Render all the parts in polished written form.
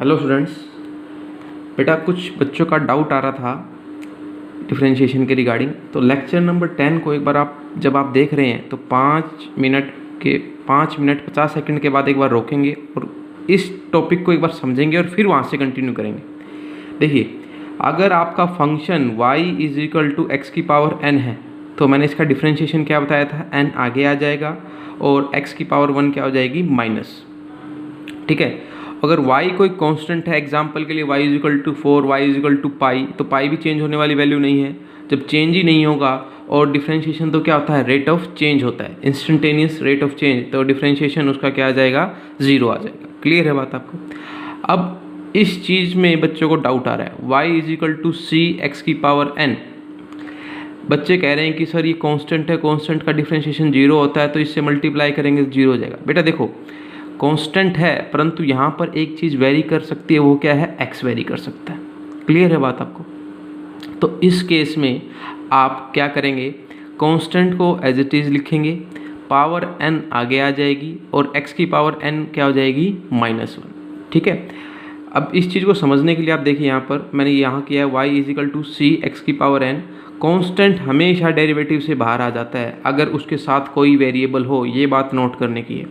Hello students. बेटा कुछ बच्चों का डाउट आ रहा था डिफरेंशिएशन के रिगार्डिंग, तो लेक्चर नंबर 10 को एक बार जब आप देख रहे हैं तो 5 मिनट 50 सेकंड के बाद एक बार रोकेंगे और इस टॉपिक को एक बार समझेंगे और फिर वहाँ से कंटिन्यू करेंगे। देखिए, अगर आपका function y is equal to x की पावर n है तो मैंने इसका डिफरेंशिएशन क्या बताया था, n आगे आ जाएगा और x की पावर 1 क्या हो जाएगी, माइनस। ठीक है, अगर y कोई कांस्टेंट है, एग्जांपल के लिए y is equal to 4, y is equal to pi, तो पाई भी चेंज होने वाली वैल्यू नहीं है। जब चेंज ही नहीं होगा और डिफरेंशिएशन तो क्या होता है, रेट ऑफ चेंज होता है, इंस्टेंटेनियस रेट ऑफ चेंज, तो डिफरेंशिएशन उसका क्या आ जाएगा, 0 आ जाएगा। क्लियर है बात आपको? अब इस चीज़ में बच्चों को डाउट आ रहा है, y is equal to c x की पावर n। बच्चे कह रहे हैं कि सर ये कांस्टेंट है, कांस्टेंट का डिफरेंशिएशन 0 होता है तो इससे मल्टीप्लाई करेंगे तो 0 हो जाएगा। बेटा देखो, कांस्टेंट है परंतु यहाँ पर एक चीज़ वेरी कर सकती है, वो क्या है, x वेरी कर सकता है। क्लियर है बात आपको? तो इस केस में आप क्या करेंगे, कांस्टेंट को एज इट इज़ लिखेंगे, पावर n आगे आ जाएगी और x की पावर n क्या हो जाएगी, -1। ठीक है, अब इस चीज़ को समझने के लिए आप देखिए, यहाँ पर मैंने यहाँ किया है y is equal to c x की पावर n। कांस्टेंट हमेशा डेरिवेटिव से बाहर आ जाता है अगर उसके साथ कोई वेरिएबल हो, ये बात नोट करने की है।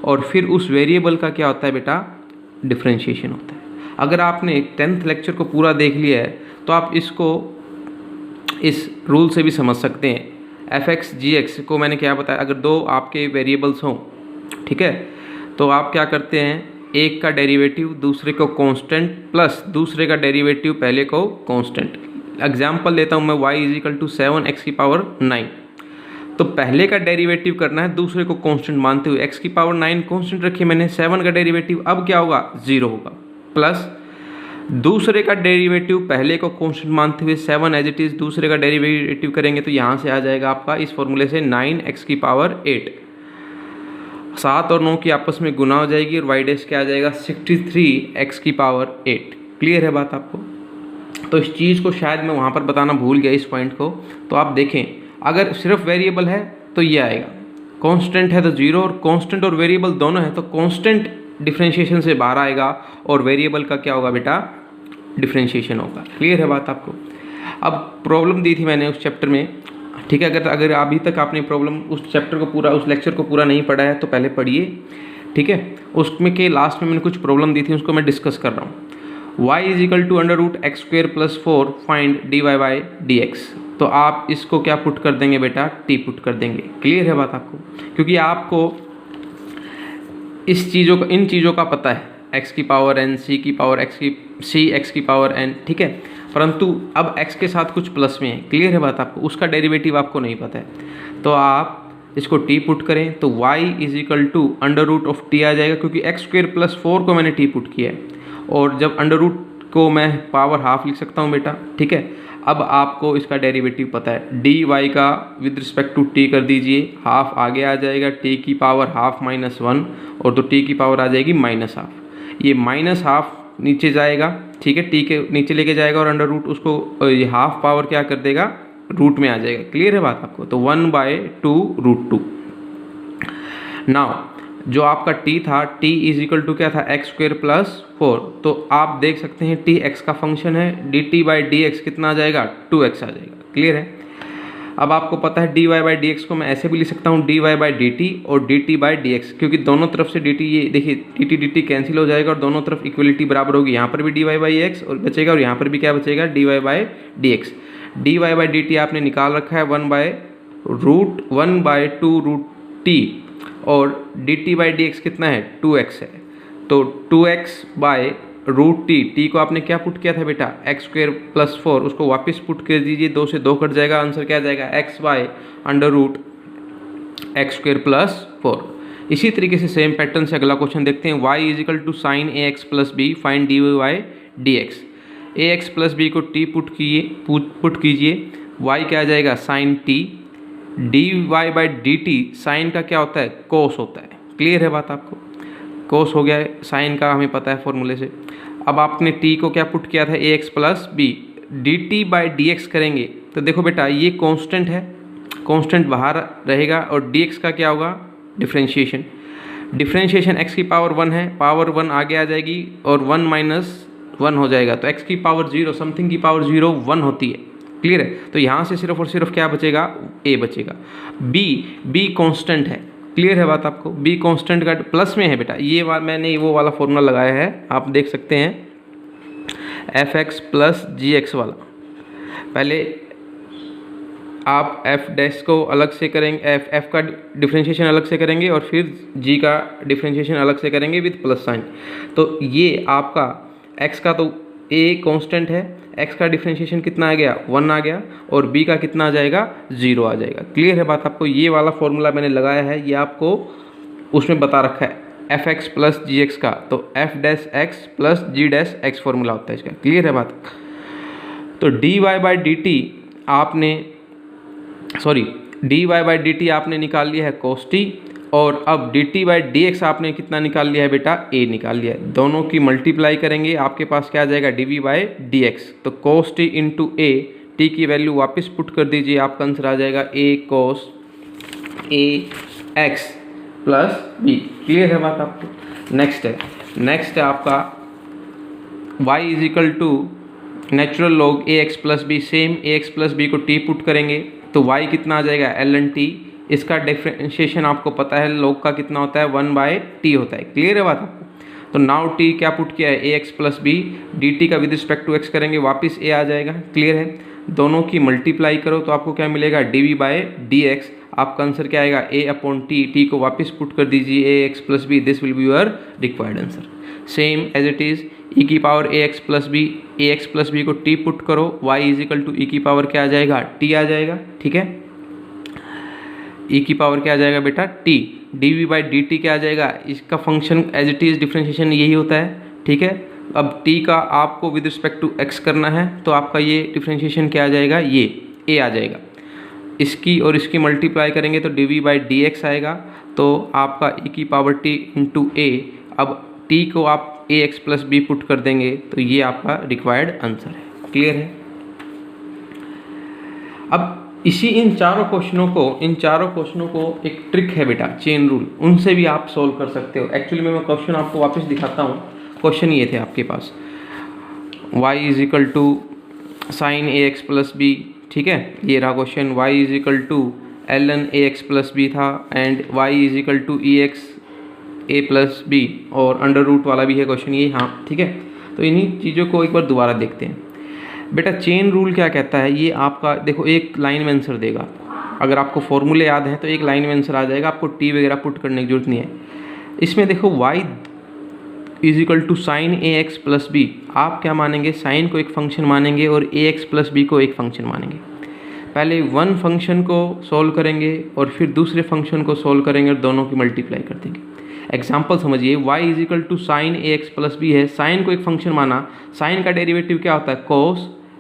और फिर उस वेरिएबल का क्या होता है बेटा, डिफरेंशिएशन होता है। अगर आपने 10th लेक्चर को पूरा देख लिया है तो आप इसको इस रूल से भी समझ सकते हैं। f(x) g(x) को मैंने क्या बताया, अगर दो आपके वेरिएबल्स हों, ठीक है, तो आप क्या करते हैं, एक का डेरिवेटिव दूसरे को कांस्टेंट प्लस दूसरे का डेरिवेटिव पहले को कांस्टेंट। एग्जांपल लेता हूँ मैं, y is equal to 7x की पावर 9, तो पहले का डेरिवेटिव करना है दूसरे को कांस्टेंट मानते हुए। x की पावर 9 कांस्टेंट रखी मैंने, 7 का डेरिवेटिव अब क्या होगा, 0 होगा, प्लस दूसरे का डेरिवेटिव पहले को कांस्टेंट मानते हुए 7 एज इट इज़ दूसरे का डेरिवेटिव करेंगे तो यहाँ से आ जाएगा आपका इस फॉर्मूले से 9x की पावर 8। 7 और 9 की आपस में गुना हो जाएगी और y डैश क्या आ जाएगा, 63x की पावर 8। क्लियर है बात आपको? तो इस चीज़ को शायद मैं वहाँ पर बताना भूल गया, इस पॉइंट को। तो आप देखें, अगर सिर्फ वेरिएबल है तो ये आएगा, कांस्टेंट है तो 0, और कांस्टेंट और वेरिएबल दोनों है तो कांस्टेंट डिफरेंशिएशन से बाहर आएगा और वेरिएबल का क्या होगा बेटा, डिफरेंशिएशन होगा। क्लियर है बात आपको? अब प्रॉब्लम दी थी मैंने उस चैप्टर में, ठीक है, अगर अभी तक आपने प्रॉब्लम उस चैप्टर को पूरा, उस लेक्चर को पूरा नहीं पढ़ा है तो पहले पढ़िए, ठीक है। उसमें के लास्ट में मैंने कुछ प्रॉब्लम दी थी, उसको मैं डिस्कस कर रहा हूँ। y is equal to √x² + 4 find dy/dx। तो आप इसको क्या पुट कर देंगे बेटा, t पुट कर देंगे। क्लियर है बात आपको? क्योंकि आपको इन चीज़ों का पता है, x की पावर n, c की पावर x की पावर n, ठीक है, परंतु अब x के साथ कुछ प्लस में है। क्लियर है बात आपको? उसका डेरिवेटिव आपको नहीं पता है, तो आप इसको t पुट करें तो y is equal to √t आ जाएगा, क्योंकि x² + 4 को मैंने t पुट किया है, और जब अंडर रूट को मैं पावर हाफ लिख सकता हूँ बेटा, ठीक है। अब आपको इसका डेरिवेटिव पता है, dy का विद रिस्पेक्ट टू t कर दीजिए, हाफ आगे आ जाएगा, t की पावर हाफ -1, और तो t की पावर आ जाएगी -12। ये -12 नीचे जाएगा, ठीक है, t के नीचे लेके जाएगा और अंडर रूट उसको ये हाफ पावर क्या कर देगा, रूट में आ जाएगा। क्लियर है बात आपको? तो 1/2√2। नाउ जो आपका t था, t इज इक्वल टू क्या था, x² + 4, तो आप देख सकते हैं t x का फंक्शन है, dt/dx कितना आ जाएगा, 2x आ जाएगा। क्लियर है? अब आपको पता है dy/dx को मैं ऐसे भी लिख सकता हूँ, dy/dt और dt/dx, क्योंकि दोनों तरफ से dt, ये देखिए dt कैंसिल हो जाएगा और दोनों तरफ इक्वलिटी बराबर होगी। यहाँ पर भी dy/x और बचेगा और यहाँ पर भी क्या बचेगा, dy/dx। dy/dt आपने निकाल रखा है 1/√1/2√t, और dt/dx कितना है, 2x है, तो 2x/√t, t को आपने क्या पुट किया था बेटा, x² + 4, उसको वापस पुट कर दीजिए, 2 से 2 कट जाएगा, आंसर क्या आ जाएगा, x/√x² + 4। इसी तरीके से सेम पैटर्न से अगला क्वेश्चन देखते हैं। y is equal to sin ax + b find dy/dx। ax + b को t पुट कीजिए, y क्या आ जाएगा, sin t, dy/dt साइन का क्या होता है, कोस होता है। क्लियर है बात आपको? कोस हो गया है, साइन का हमें पता है फॉर्मूले से। अब आपने t को क्या पुट किया था, ax + b, dt/dx करेंगे तो देखो बेटा ये कांस्टेंट है, कांस्टेंट बाहर रहेगा और dx का क्या होगा, डिफरेंशिएशन। डिफ्रेंशिएशन x की पावर 1 है, पावर 1 आगे आ जाएगी और 1 माइनस 1 हो जाएगा, तो x की पावर 0 समथिंग की पावर 0 1 होती है। क्लियर है? तो यहाँ से सिर्फ और सिर्फ क्या बचेगा, a बचेगा। b कांस्टेंट है। क्लियर है बात आपको? b कांस्टेंट का प्लस में है बेटा, ये मैंने वो वाला फॉर्मूला लगाया है, आप देख सकते हैं fx प्लस gx वाला। पहले आप f डैश को अलग से करेंगे, f का डिफ्रेंशिएशन अलग से करेंगे और फिर g का डिफ्रेंशिएशन अलग से करेंगे विद प्लस साइन। तो ये आपका x का तो a कांस्टेंट है, x का डिफ्रेंशिएशन कितना आ गया, 1 आ गया, और b का कितना आ जाएगा, 0 आ जाएगा। क्लियर है बात आपको? ये वाला फॉर्मूला मैंने लगाया है, ये आपको उसमें बता रखा है fx प्लस gx का, तो f dash x plus g dash x formula होता है इसका। क्लियर है बात? तो dy बाई dt आपने निकाल लिया है cos t, और अब dt बाई dx आपने कितना निकाल लिया है बेटा, a निकाल लिया है। दोनों की मल्टीप्लाई करेंगे, आपके पास क्या आ जाएगा, dv बाई dx। तो cos t into a, t की वैल्यू वापस पुट कर दीजिए, आपका आंसर आ जाएगा a cos a x plus b। Clear है बात आपको? नेक्स्ट है आपका y is equal to natural log ax plus b. Same ax plus b को t पुट करेंगे तो y कितना आ जाएगा, ln t। इसका डिफ्रेंशिएशन आपको पता है, log का कितना होता है, 1 बाय t होता है। क्लियर है बात आपको? तो नाउ t क्या पुट किया है, ax प्लस बी, dt का विद रिस्पेक्ट टू x करेंगे, वापस a आ जाएगा। क्लियर है? दोनों की मल्टीप्लाई करो तो आपको क्या मिलेगा, dv बाय dx। आपका आंसर क्या आएगा, a अपॉन t को वापस पुट कर दीजिए, ax plus b, this will be your required answer. Same as it is e की पावर ax प्लस बी को t पुट करो, y is equal to e की पावर क्या आ जाएगा, t आ जाएगा। ठीक है? e की पावर क्या आ जाएगा बेटा, t। dv बाई dt क्या आ जाएगा, इसका function as it is differentiation यही होता है। ठीक है? अब t का आपको विद रिस्पेक्ट टू x करना है, तो आपका ये डिफ्रेंशिएशन क्या आ जाएगा, ये a आ जाएगा। इसकी और इसकी मल्टीप्लाई करेंगे तो dv बाई dx आएगा, तो आपका e की पावर t इंटू a। अब t को आप ax प्लस बी पुट कर देंगे तो ये आपका रिक्वायर्ड आंसर है। क्लियर है? अब इन चारों क्वेश्चनों को एक ट्रिक है बेटा, चेन रूल, उनसे भी आप सोल्व कर सकते हो। एक्चुअली मैं क्वेश्चन आपको वापस दिखाता हूँ। क्वेश्चन ये थे आपके पास, y is equal to sine ax plus B. ठीक है? ये रहा question, y is equal to ln ax plus B था, and y is equal to ex a plus B, और अंडर रूट वाला भी है क्वेश्चन ये। हाँ ठीक है? तो इन्हीं चीज़ों को एक बार दोबारा देखते हैं। बेटा चेन रूल क्या कहता है, ये आपका देखो एक लाइन में आंसर देगा। अगर आपको फॉर्मूले याद हैं तो एक लाइन में आंसर आ जाएगा, आपको टी वगैरह पुट करने की जरूरत नहीं है। इसमें देखो y is equal to sine ax plus b, आप क्या मानेंगे, साइन को एक फंक्शन मानेंगे और ax प्लस बी को एक फंक्शन मानेंगे। पहले वन फंक्शन को सॉल्व करेंगे और फिर दूसरे फंक्शन को सॉल्व करेंगे और दोनों की मल्टीप्लाई कर देंगे। एग्जाम्पल समझिए, y is equal to sine ax plus b है, साइन को एक फंक्शन माना, साइन का डेरिवेटिव क्या होता है, cos,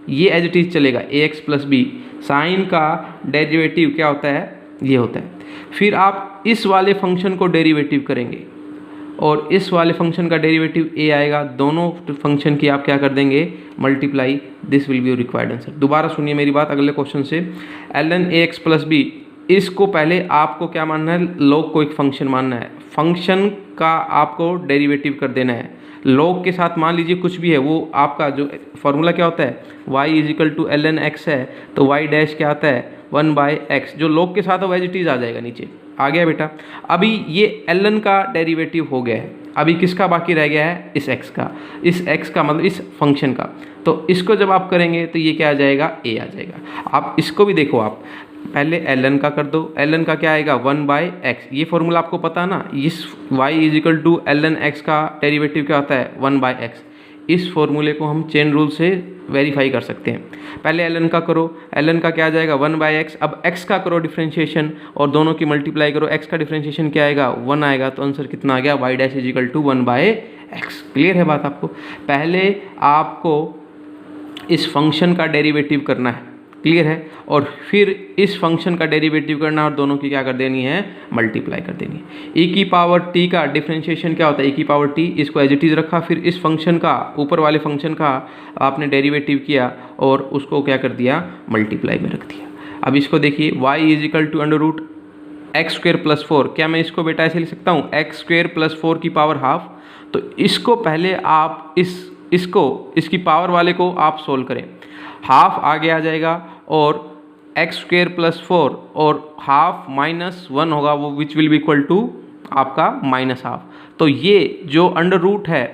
ये एज इट इज चलेगा ax प्लस बी, साइन का डेरिवेटिव क्या होता है, ये होता है। फिर आप इस वाले फंक्शन को डेरिवेटिव करेंगे और इस वाले फंक्शन का डेरिवेटिव a आएगा, दोनों फंक्शन की आप क्या कर देंगे, multiply, this will be your required answer. दोबारा सुनिए मेरी बात अगले क्वेश्चन से, ln ax प्लस बी, इसको पहले आपको क्या मानना है, log को एक फंक्शन मानना है, फंक्शन का आपको डेरिवेटिव कर देना है। log के साथ मान लीजिए कुछ भी है, वो आपका जो फॉर्मूला क्या होता है, y is equal to ln x है, तो y डैश क्या आता है, 1 बाय एक्स, जो log के साथ एज इट इज आ जाएगा नीचे। आ गया बेटा? अभी ये ln का डेरिवेटिव हो गया है, अभी किसका बाकी रह गया है, इस x का, इस x का मतलब इस फंक्शन का। तो इसको जब आप करेंगे तो ये क्या आ जाएगा, a आ जाएगा। आप इसको भी देखो, आप पहले ln का कर दो, ln का क्या आएगा, 1 बाय एक्स, ये फॉर्मूला आपको पता है ना, इस y is equal to ln x का डेरिवेटिव क्या होता है, 1 बाय एक्स। इस फॉर्मूले को हम चेन रूल से वेरीफाई कर सकते हैं। पहले ln का करो, ln का क्या आ जाएगा, 1 बाय एक्स। अब x का करो डिफ्रेंशिएशन और दोनों की मल्टीप्लाई करो, x का डिफ्रेंशिएशन क्या आएगा, 1 आएगा, तो आंसर कितना आ गया, y dash is equal to 1 by x. Clear है बात आपको? पहले आपको इस फंक्शन का डेरिवेटिव करना है, क्लियर है, और फिर इस फंक्शन का डेरिवेटिव करना और दोनों की क्या कर देनी है, मल्टीप्लाई कर देनी है। e की पावर t का डिफरेंशिएशन क्या होता है, e की पावर t, इसको एज इट इज रखा, फिर इस फंक्शन का, ऊपर वाले फंक्शन का आपने डेरिवेटिव किया और उसको क्या कर दिया, मल्टीप्लाई में रख दिया। अब इसको देखिए, y is equal to under root x square plus 4, क्या मैं इसको बेटा ऐसे लिख सकता हूँ एक्स स्क्वेयर प्लस 4 की पावर हाफ। तो इसको पहले आप इसकी पावर वाले को आप सोल्व करें, हाफ आगे आ जाएगा और एक्स स्क्वेयर प्लस 4 और हाफ माइनस 1 होगा, वो which will be equal to आपका माइनस हाफ। तो ये जो अंडर रूट है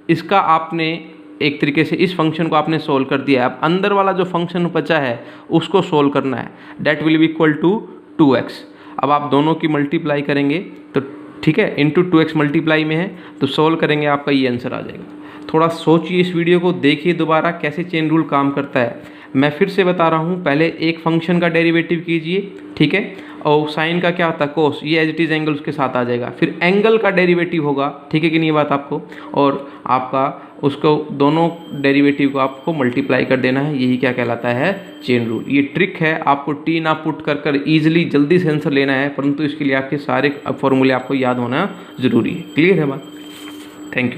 इसका आपने एक तरीके से इस फंक्शन को आपने सोल्व कर दिया है। अब अंदर वाला जो फंक्शन बचा है उसको सोल्व करना है, that will be equal to 2x। अब आप दोनों की मल्टीप्लाई करेंगे तो ठीक है, इंटू 2x मल्टीप्लाई में है तो सोल्व करेंगे आपका ये आंसर आ जाएगा। थोड़ा सोचिए, इस वीडियो को देखिए दोबारा कैसे चेन रूल काम करता है। मैं फिर से बता रहा हूँ, पहले एक फंक्शन का डेरिवेटिव कीजिए, ठीक है, और साइन का क्या होता है कोस, ये एज इट इज़ एंगल उसके साथ आ जाएगा। फिर एंगल का डेरिवेटिव होगा, ठीक है कि नहीं बात आपको, और आपका उसको दोनों डेरिवेटिव को आपको मल्टीप्लाई कर देना है। यही क्या कहलाता है चेन रूल। ये ट्रिक है, आपको टी ना पुट कर ईजिली जल्दी से आंसर लेना है, परंतु इसके लिए आपके सारे फॉर्मूले आपको याद होना ज़रूरी है। क्लियर है बात? Thank you.